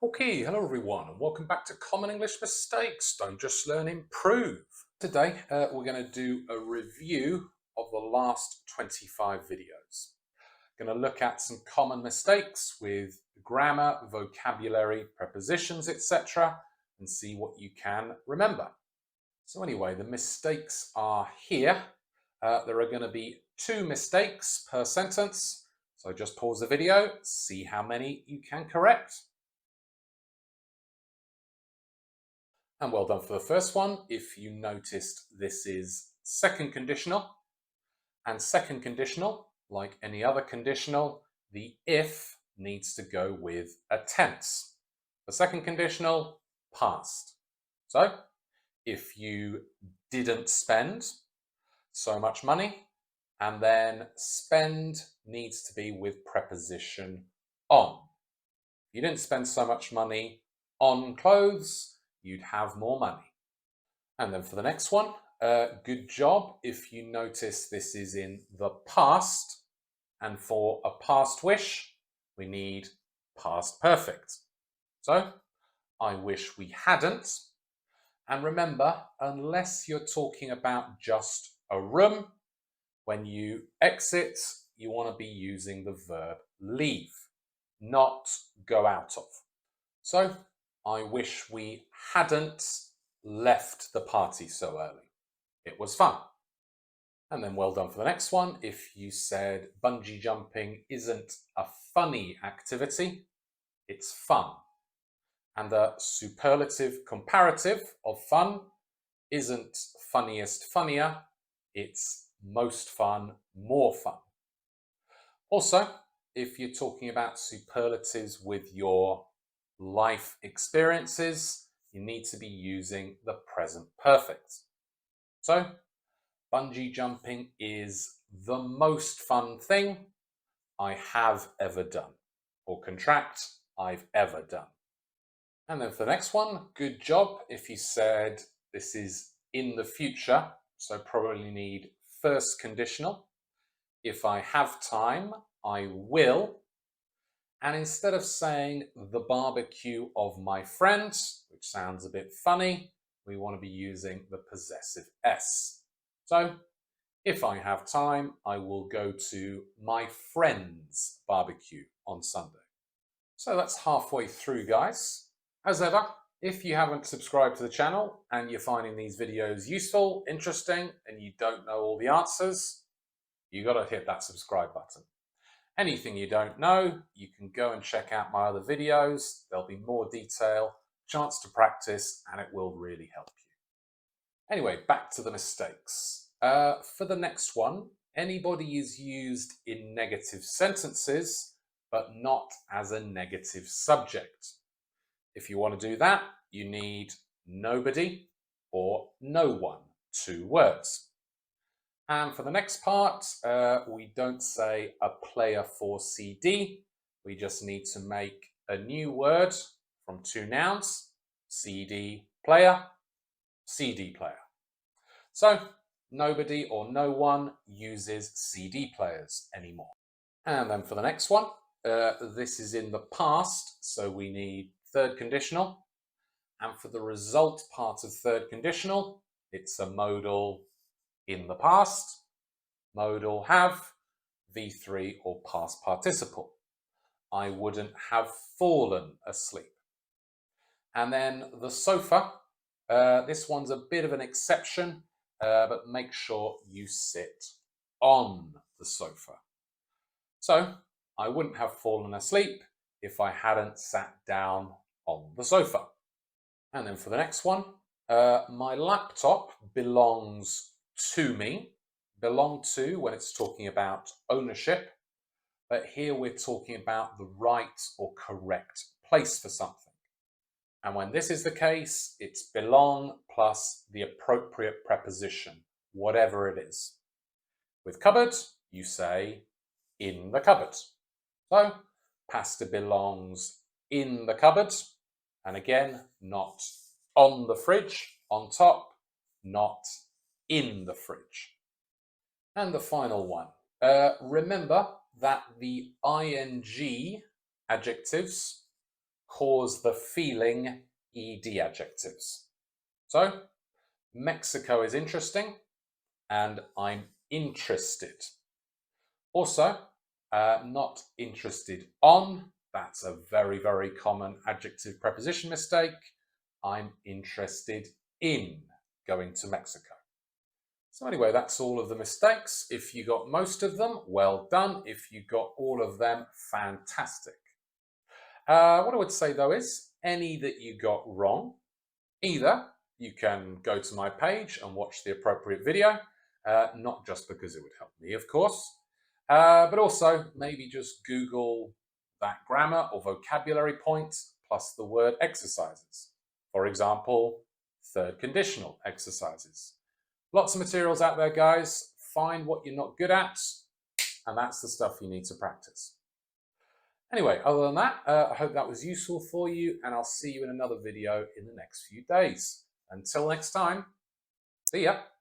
Okay, hello everyone, and welcome back to Common English Mistakes. Don't just learn, improve. Today, we're going to do a review of the last 25 videos. Going to look at some common mistakes with grammar, vocabulary, prepositions, etc., and see what you can remember. So anyway, the mistakes are here. There are going to be 2 mistakes per sentence. So just pause the video, see how many you can correct. And well done for the first one. If you noticed, this is second conditional. And second conditional, like any other conditional, the if needs to go with a tense. The second conditional, past. So, if you didn't spend so much money, and then spend needs to be with preposition on. If you didn't spend so much money on clothes, you'd have more money. And then for the next one, good job. If you notice, this is in the past. And for a past wish, we need past perfect. So, I wish we hadn't. And remember, unless you're talking about just a room, when you exit, you want to be using the verb leave, not go out of. So, I wish we hadn't left the party so early. It was fun. And then well done for the next one. If you said bungee jumping isn't a funny activity, it's fun. And the superlative comparative of fun isn't funniest funnier, it's most fun, more fun. Also, if you're talking about superlatives with your life experiences, you need to be using the present perfect. So, bungee jumping is the most fun thing I have ever done, or contract I've ever done. And then for the next one, good job. If you said this is in the future, so probably need first conditional. If I have time, I will. And instead of saying the barbecue of my friends, which sounds a bit funny, we want to be using the possessive S. So, if I have time, I will go to my friend's barbecue on Sunday. So that's halfway through, guys. As ever, if you haven't subscribed to the channel and you're finding these videos useful, interesting, and you don't know all the answers, you got to hit that subscribe button. Anything you don't know, you can go and check out my other videos. There'll be more detail, chance to practice, and it will really help you. Anyway, back to the mistakes. For the next one, anybody is used in negative sentences, but not as a negative subject. If you want to do that, you need nobody or no one, 2 words. And for the next part, we don't say a player for CD. We just need to make a new word from 2 nouns, CD player, CD player. So nobody or no one uses CD players anymore. And then for the next one, this is in the past, so we need third conditional. And for the result part of third conditional, it's a modal in the past, modal have, V3 or past participle. I wouldn't have fallen asleep. And then the sofa, this one's a bit of an exception, but make sure you sit on the sofa. So, I wouldn't have fallen asleep if I hadn't sat down on the sofa. And then for the next one, my laptop belongs to me. Belong to when it's talking about ownership, but here we're talking about the right or correct place for something. And when this is the case, it's belong plus the appropriate preposition, whatever it is. With cupboard, you say in the cupboard. So, pasta belongs in the cupboard. And again, not on the fridge, on top, not in the fridge. And the final one. Remember that the ing adjectives cause the feeling ed adjectives. So, Mexico is interesting, and I'm interested. Also, not interested on, that's a very, very common adjective preposition mistake. I'm interested in going to Mexico. So anyway, that's all of the mistakes. If you got most of them, well done. If you got all of them, fantastic. What I would say though is, any that you got wrong, either you can go to my page and watch the appropriate video, not just because it would help me, of course, but also maybe just Google that grammar or vocabulary point plus the word exercises. For example, third conditional exercises. Lots of materials out there, guys. Find what you're not good at, and that's the stuff you need to practice. Anyway, other than that, I hope that was useful for you, and I'll see you in another video in the next few days. Until next time, see ya.